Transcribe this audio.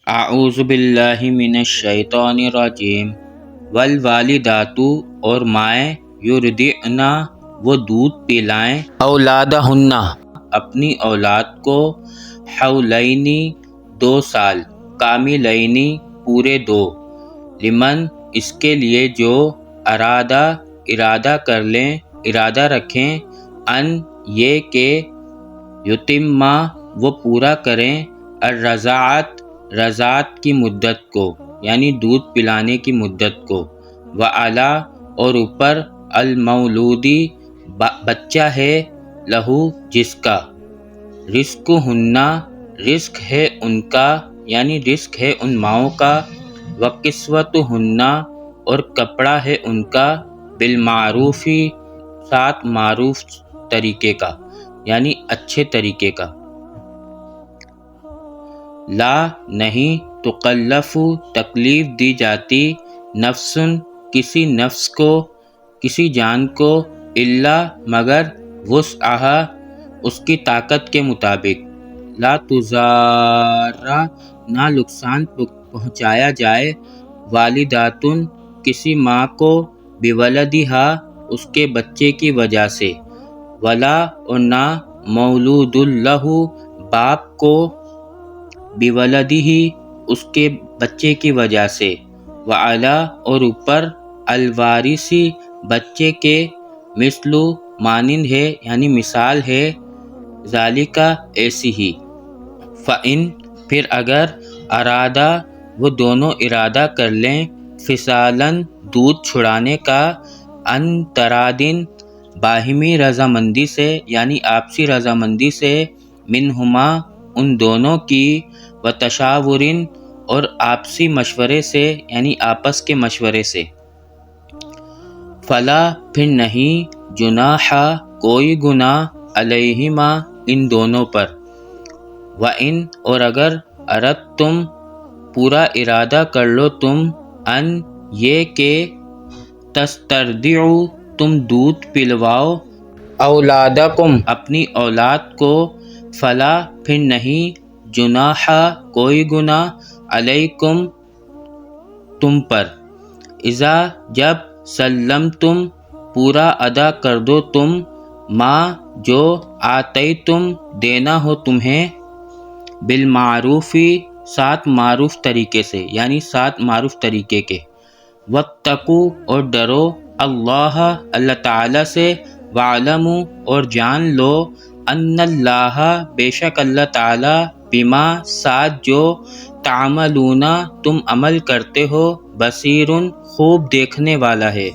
اعوذ باللہ من الشیطان الرجیم۔ والوالدات اور مائیں یرضعن وہ دودھ پلائیں اولادہن اپنی اولاد کو حولین 2 سال کاملین پورے 2 لمن اس کے لیے جو ارادہ کر لیں ارادہ رکھیں ان یہ کہ یتما وہ پورا کریں رضاعت کی مدت کو یعنی دودھ پلانے کی مدت کو وعلا اور اوپر المولودی بچہ ہے لہو جس کا رزقہن رزق ہے ان کا یعنی رزق ہے ان ماؤں کا وکسوتہن اور کپڑا ہے ان کا بالمعروفی ساتھ معروف طریقے کا یعنی اچھے طریقے کا لا نہیں تکلف تکلیف دی جاتی نفس کسی نفس کو کسی جان کو الا مگر وسعہا اس کی طاقت کے مطابق لا تضار نہ نقصان پہنچایا جائے والداتن کسی ماں کو بولدہا اس کے بچے کی وجہ سے ولا اور نہ مولود لہ باپ کو بولدہ اس کے بچے کی وجہ سے وعلا اور اوپر الوارثی بچے کے مثل مانند ہے یعنی مثال ہے ذالکا ایسی ہی فإن پھر اگر ارادہ وہ دونوں ارادہ کر لیں فصالاً دودھ چھڑانے کا ان ترادن باہمی رضامندی سے یعنی آپسی رضامندی سے منہما ان دونوں کی وتشاورن اور آپسی مشورے سے یعنی آپس کے مشورے سے فلا پھر نہیں جناح کوئی گناہ علیہما ان دونوں پر وَإِن اور اگر اردتم پورا ارادہ کر لو تم ان یہ کہ تسترضعوا تم دودھ پلواؤ اولادکم اپنی اولاد کو فلا پھر نہیں جناح کوئی گناہ علیکم تم پر اذا جب سلمتم پورا ادا کر دو تم ما جو آتیتم دینا ہو تمہیں بالمعروفی ساتھ معروف طریقے سے یعنی ساتھ معروف طریقے کے واتقوا اور ڈرو اللہ تعالیٰ سے وَاعْلَمُوا اور جان لو ان اللہ بے شک اللہ تعالیٰ بما ساتھ جو تعملون تم عمل کرتے ہو بصیر خوب دیکھنے والا ہے